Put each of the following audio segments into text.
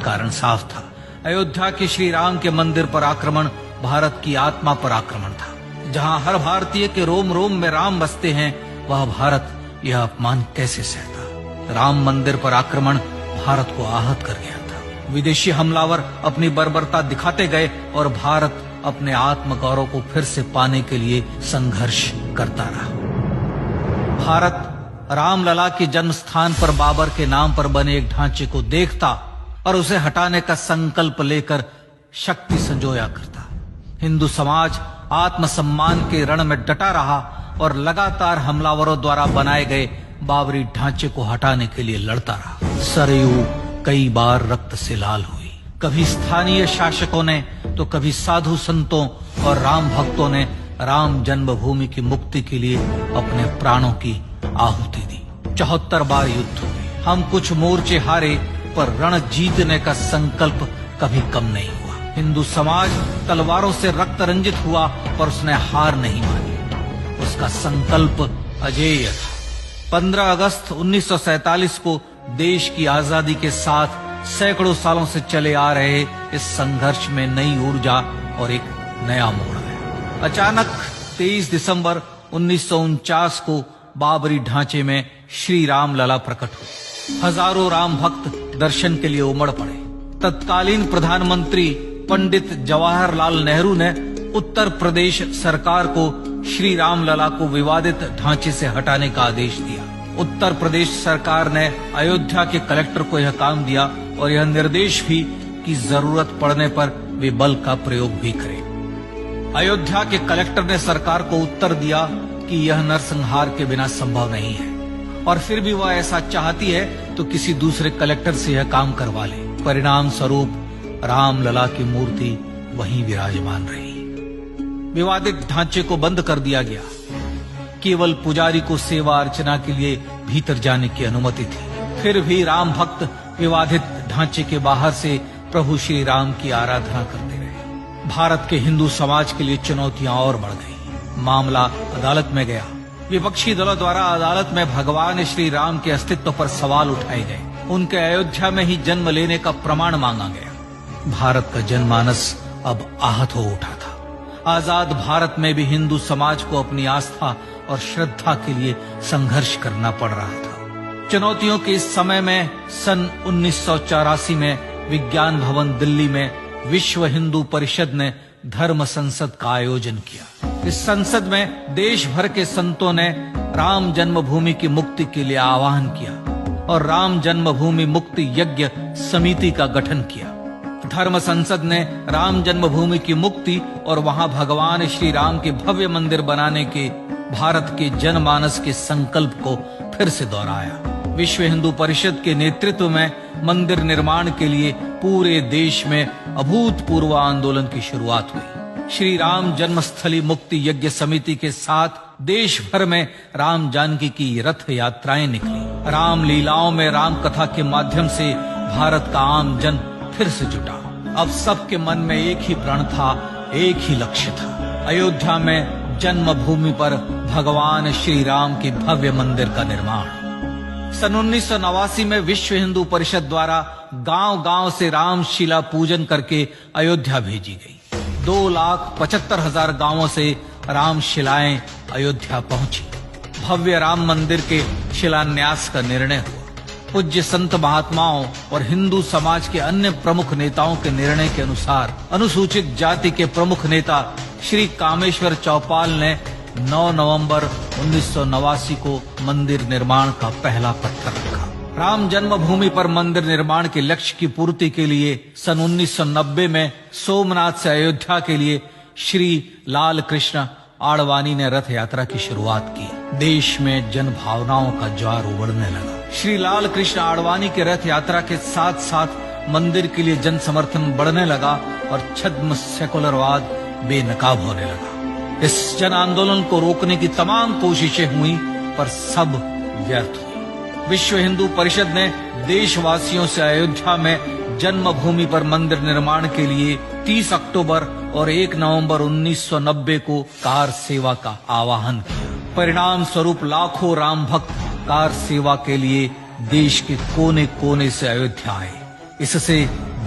कारण साफ था। अयोध्या के श्री राम के मंदिर पर आक्रमण भारत की आत्मा पर आक्रमण था। जहां हर भारतीय के रोम रोम में राम बसते हैं, वह भारत यह अपमान कैसे सहता। राम मंदिर पर आक्रमण भारत को आहत कर गया था। विदेशी हमलावर अपनी बर्बरता दिखाते गए और भारत अपने आत्मगौरव को फिर से पाने के लिए संघर्ष करता रहा। भारत रामलला के जन्म स्थान पर बाबर के नाम पर बने एक ढांचे को देखता और उसे हटाने का संकल्प लेकर शक्ति संजोया करता। हिंदू समाज आत्मसम्मान के रण में डटा रहा और लगातार हमलावरों द्वारा बनाए गए बाबरी ढांचे को हटाने के लिए लड़ता रहा। सरयू कई बार रक्त से लाल हुई। कभी स्थानीय शासकों ने तो कभी साधु संतों और राम भक्तों ने राम जन्मभूमि की मुक्ति के लिए अपने प्राणों की आहुति दी। 74 बार युद्ध हुए। हम कुछ मोर्चे हारे, पर रण जीतने का संकल्प कभी कम नहीं हुआ। हिंदू समाज तलवारों से रक्त रंजित हुआ, पर उसने हार नहीं मानी। उसका संकल्प अजेय था। 15 अगस्त 1947 को देश की आजादी के साथ सैकड़ों सालों से चले आ रहे इस संघर्ष में नई ऊर्जा और एक नया मोड़ आया। अचानक 23 दिसंबर 1949 को बाबरी ढांचे में श्री राम लला प्रकट हुए। हजारों राम भक्त दर्शन के लिए उमड़ पड़े। तत्कालीन प्रधानमंत्री पंडित जवाहरलाल नेहरू ने उत्तर प्रदेश सरकार को श्री राम लला को विवादित ढांचे से हटाने का आदेश दिया। उत्तर प्रदेश सरकार ने अयोध्या के कलेक्टर को यह काम दिया और यह निर्देश भी कि जरूरत पड़ने पर वे बल का प्रयोग भी करें। अयोध्या के कलेक्टर ने सरकार को उत्तर दिया कि यह नरसंहार के बिना संभव नहीं है, और फिर भी वह ऐसा चाहती है तो किसी दूसरे कलेक्टर से यह काम करवा ले। परिणाम स्वरूप रामलला की मूर्ति वहीं विराजमान रही। विवादित ढांचे को बंद कर दिया गया। केवल पुजारी को सेवा अर्चना के लिए भीतर जाने की अनुमति थी। फिर भी राम भक्त विवादित ढांचे के बाहर से प्रभु श्री राम की आराधना करते रहे। भारत के हिंदू समाज के लिए चुनौतियां और बढ़ गई। मामला अदालत में गया। विपक्षी दलों द्वारा अदालत में भगवान श्री राम के अस्तित्व पर सवाल उठाए गए। उनके अयोध्या में ही जन्म लेने का प्रमाण मांगा गया। भारत का जनमानस अब आहत हो उठा था। आजाद भारत में भी हिंदू समाज को अपनी आस्था और श्रद्धा के लिए संघर्ष करना पड़ रहा था। चुनौतियों के इस समय में सन 1984 में विज्ञान भवन दिल्ली में विश्व हिंदू परिषद ने धर्म संसद का आयोजन किया। इस संसद में देश भर के संतों ने राम जन्मभूमि की मुक्ति के लिए आह्वान किया और राम जन्मभूमि मुक्ति यज्ञ समिति का गठन किया। धर्म संसद ने राम जन्मभूमि की मुक्ति और वहां भगवान श्री राम के भव्य मंदिर बनाने के भारत के जनमानस के संकल्प को फिर से दोहराया। विश्व हिंदू परिषद के नेतृत्व में मंदिर निर्माण के लिए पूरे देश में अभूतपूर्व आंदोलन की शुरुआत हुई। श्री राम जन्मस्थली मुक्ति यज्ञ समिति के साथ देश भर में राम जानकी की रथ यात्राएं निकली। राम लीलाओं में राम कथा के माध्यम से भारत का आम जन फिर से जुटा। अब सबके मन में एक ही प्रण था, एक ही लक्ष्य था। अयोध्या में जन्मभूमि पर भगवान श्री राम के भव्य मंदिर का निर्माण। सन 1989 में विश्व हिंदू परिषद द्वारा गांव-गांव से रामशिला पूजन करके अयोध्या भेजी गई। 2,75,000 गांवों से रामशिलाएं अयोध्या पहुंची। भव्य राम मंदिर के शिलान्यास का निर्णय हुआ। पूज्य संत महात्माओं और हिंदू समाज के अन्य प्रमुख नेताओं के निर्णय के अनुसार अनुसूचित जाति के प्रमुख नेता श्री कामेश्वर चौपाल ने 9 नवंबर 1989 को मंदिर निर्माण का पहला पत्थर रखा। राम जन्मभूमि पर मंदिर निर्माण के लक्ष्य की पूर्ति के लिए सन 1990 में सोमनाथ से अयोध्या के लिए श्री लाल कृष्ण आडवाणी ने रथ यात्रा की शुरुआत की। देश में जन भावनाओं का ज्वार उमड़ने लगा। श्री लाल कृष्ण आडवाणी के रथ यात्रा के साथ साथ मंदिर के लिए जन समर्थन बढ़ने लगा और छद्म सेकुलरवाद बेनकाब होने लगा। इस जन आंदोलन को रोकने की तमाम कोशिशें हुई, पर सब व्यर्थ हुई। विश्व हिंदू परिषद ने देशवासियों से अयोध्या में जन्मभूमि पर मंदिर निर्माण के लिए 30 अक्टूबर और 1 नवंबर 1990 को कार सेवा का आह्वान किया। परिणाम स्वरूप लाखों राम भक्त कार सेवा के लिए देश के कोने कोने से अयोध्या आए। इससे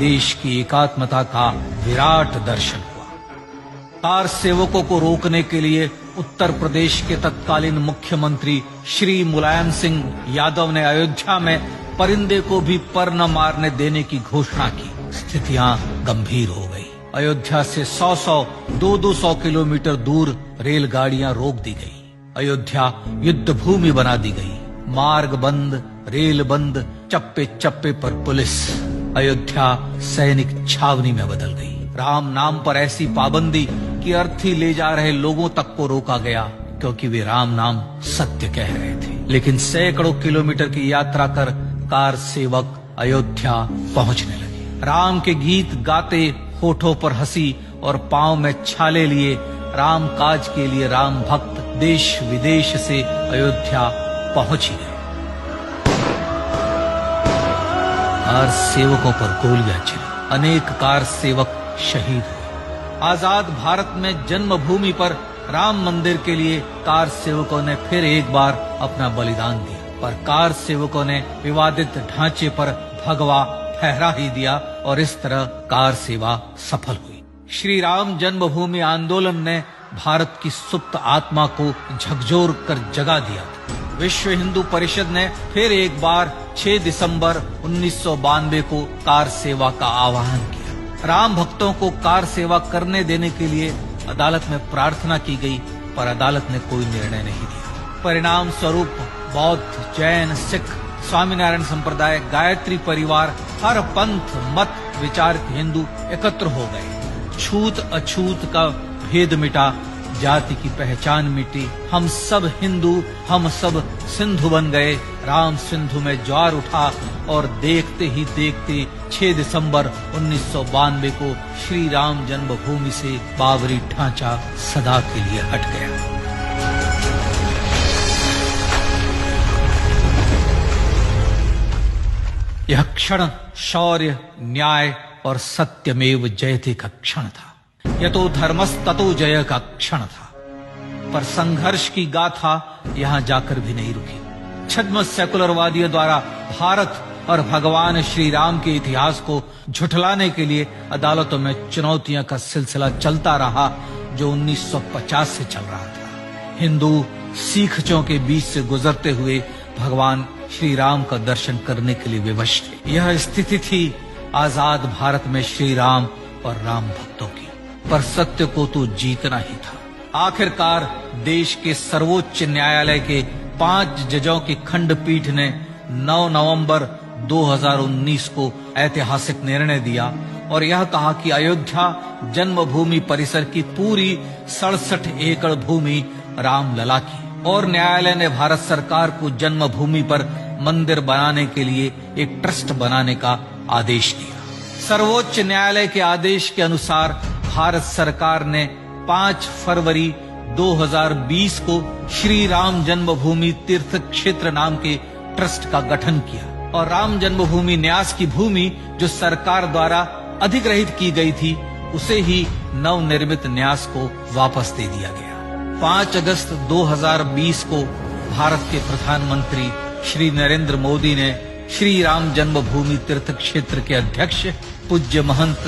देश की एकात्मता का विराट दर्शन हुआ। कार सेवकों को रोकने के लिए उत्तर प्रदेश के तत्कालीन मुख्यमंत्री श्री मुलायम सिंह यादव ने अयोध्या में परिंदे को भी पर न मारने देने की घोषणा की। स्थितियां गंभीर हो गई। अयोध्या से 100 200 किलोमीटर दूर रेलगाड़ियां रोक दी गई। अयोध्या युद्ध भूमि बना दी गई। मार्ग बंद, रेल बंद, चप्पे चप्पे पर पुलिस। अयोध्या सैनिक छावनी में बदल गई। राम नाम पर ऐसी पाबंदी कि अर्थी ले जा रहे लोगों तक को रोका गया, क्योंकि वे राम नाम सत्य कह रहे थे। लेकिन सैकड़ों किलोमीटर की यात्रा कर कार सेवक अयोध्या पहुंचने लगे। राम के गीत गाते, होठों पर हंसी और पांव में छाले लिए राम काज के लिए राम भक्त देश विदेश से अयोध्या पहुंच ही गए। कार सेवकों पर गोलियां चली। अनेक कार सेवक शहीद हुए। आजाद भारत में जन्मभूमि पर राम मंदिर के लिए कार सेवकों ने फिर एक बार अपना बलिदान दिया, पर कार सेवकों ने विवादित ढांचे पर भगवा फहरा ही दिया और इस तरह कार सेवा सफल हुई। श्री राम जन्मभूमि आंदोलन ने भारत की सुप्त आत्मा को झकझोर कर जगा दिया। विश्व हिंदू परिषद ने फिर एक बार 6 दिसंबर 1992 को कार सेवा का आह्वान किया। राम भक्तों को कार सेवा करने देने के लिए अदालत में प्रार्थना की गई, पर अदालत ने कोई निर्णय नहीं दिया। परिणाम स्वरूप बौद्ध, जैन, सिख, स्वामीनारायण संप्रदाय, गायत्री परिवार, हर पंथ मत विचार के हिंदू एकत्र हो गए। छूत अछूत का भेद मिटा, जाति की पहचान मिटी। हम सब हिंदू, हम सब सिंधु बन गए। राम सिंधु में ज्वार उठा और देखते ही देखते 6 दिसंबर 1992 को श्री राम जन्मभूमि से बाबरी ढांचा सदा के लिए हट गया। यह क्षण शौर्य, न्याय और सत्यमेव जयते का क्षण था। यतो धर्मस्ततो जय का क्षण था। पर संघर्ष की गाथा यहां जाकर भी नहीं रुकी। छद्म सेकुलरवादियों द्वारा भारत और भगवान श्री राम के इतिहास को झुठलाने के लिए अदालतों में चुनौतियों का सिलसिला चलता रहा, जो 1950 से चल रहा था। हिंदू सिखों के बीच से गुजरते हुए भगवान श्री राम का दर्शन करने के लिए विवश थे। यह स्थिति थी आजाद भारत में श्री राम और राम भक्तों की। पर सत्य को तो जीतना ही था। आखिरकार देश के सर्वोच्च न्यायालय के 5 जजों की खंडपीठ ने 9 नवंबर 2019 को ऐतिहासिक निर्णय दिया और यह कहा कि अयोध्या जन्मभूमि परिसर की पूरी 67 एकड़ भूमि रामलला की। और न्यायालय ने भारत सरकार को जन्मभूमि पर मंदिर बनाने के लिए एक ट्रस्ट बनाने का आदेश दिया। सर्वोच्च न्यायालय के आदेश के अनुसार भारत सरकार ने 5 फरवरी 2020 को श्री राम जन्मभूमि तीर्थ क्षेत्र नाम के ट्रस्ट का गठन किया और राम जन्मभूमि न्यास की भूमि जो सरकार द्वारा अधिग्रहित की गई थी, उसे ही नवनिर्मित न्यास को वापस दे दिया गया। 5 अगस्त 2020 को भारत के प्रधानमंत्री श्री नरेंद्र मोदी ने श्री राम जन्मभूमि तीर्थ क्षेत्र के अध्यक्ष पूज्य महंत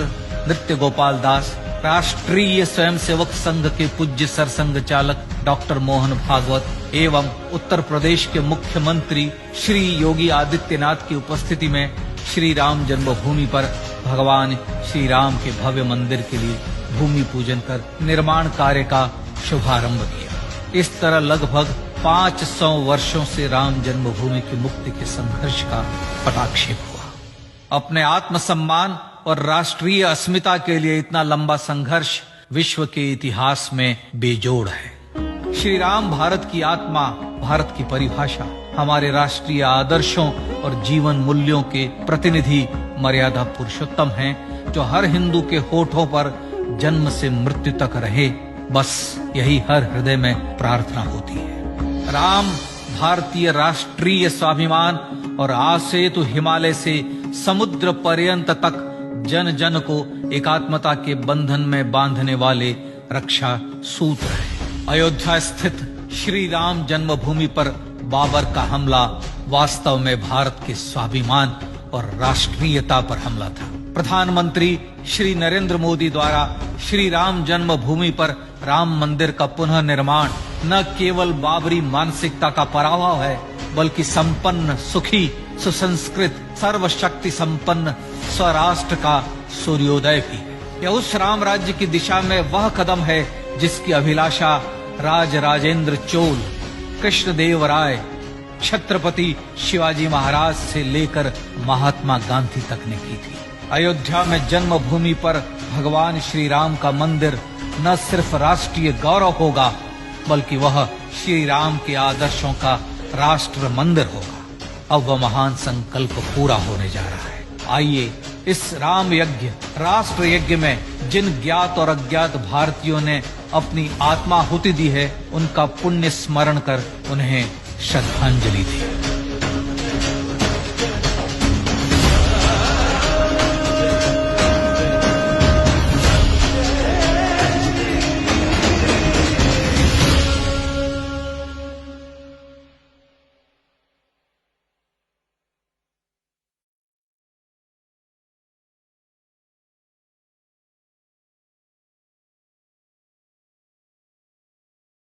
नृत्य गोपाल दास, राष्ट्रीय स्वयंसेवक संघ के पूज्य सरसंघ चालक डॉक्टर मोहन भागवत एवं उत्तर प्रदेश के मुख्यमंत्री श्री योगी आदित्यनाथ की उपस्थिति में श्री राम जन्मभूमि पर भगवान श्री राम के भव्य मंदिर के लिए भूमि पूजन कर निर्माण कार्य का शुभारंभ किया। इस तरह लगभग 500 वर्षों से राम जन्मभूमि की मुक्ति के संघर्ष का पटाक्षेप हुआ। अपने आत्मसम्मान और राष्ट्रीय अस्मिता के लिए इतना लंबा संघर्ष विश्व के इतिहास में बेजोड़ है। श्री राम भारत की आत्मा, भारत की परिभाषा, हमारे राष्ट्रीय आदर्शों और जीवन मूल्यों के प्रतिनिधि मर्यादा पुरुषोत्तम हैं, जो हर हिंदू के होठों पर जन्म से मृत्यु तक रहे। बस यही हर हृदय में प्रार्थना होती है। राम भारतीय राष्ट्रीय स्वाभिमान और आसेतु हिमालय से समुद्र पर्यंत तक जन जन को एकात्मता के बंधन में बांधने वाले रक्षा सूत्र है। अयोध्या स्थित श्री राम जन्मभूमि पर बाबर का हमला वास्तव में भारत के स्वाभिमान और राष्ट्रीयता पर हमला था। प्रधानमंत्री श्री नरेंद्र मोदी द्वारा श्री राम जन्मभूमि पर राम मंदिर का पुनः निर्माण न केवल बाबरी मानसिकता का पराभव है, बल्कि संपन्न, सुखी, सुसंस्कृत, सर्वशक्ति संपन्न स्वराष्ट्र का सूर्योदय भी है। यह उस राम राज्य की दिशा में वह कदम है जिसकी अभिलाषा राजेंद्र चोल, कृष्णदेव राय, छत्रपति शिवाजी महाराज से लेकर महात्मा गांधी तक ने की थी। अयोध्या में जन्मभूमि पर भगवान श्री राम का मंदिर न सिर्फ राष्ट्रीय गौरव होगा, बल्कि वह श्री राम के आदर्शों का राष्ट्र मंदिर होगा। अब वह महान संकल्प पूरा होने जा रहा है। आइए इस राम यज्ञ, राष्ट्र यज्ञ में जिन ज्ञात और अज्ञात भारतीयों ने अपनी आत्माहुति दी है, उनका पुण्य स्मरण कर उन्हें श्रद्धांजलि दी।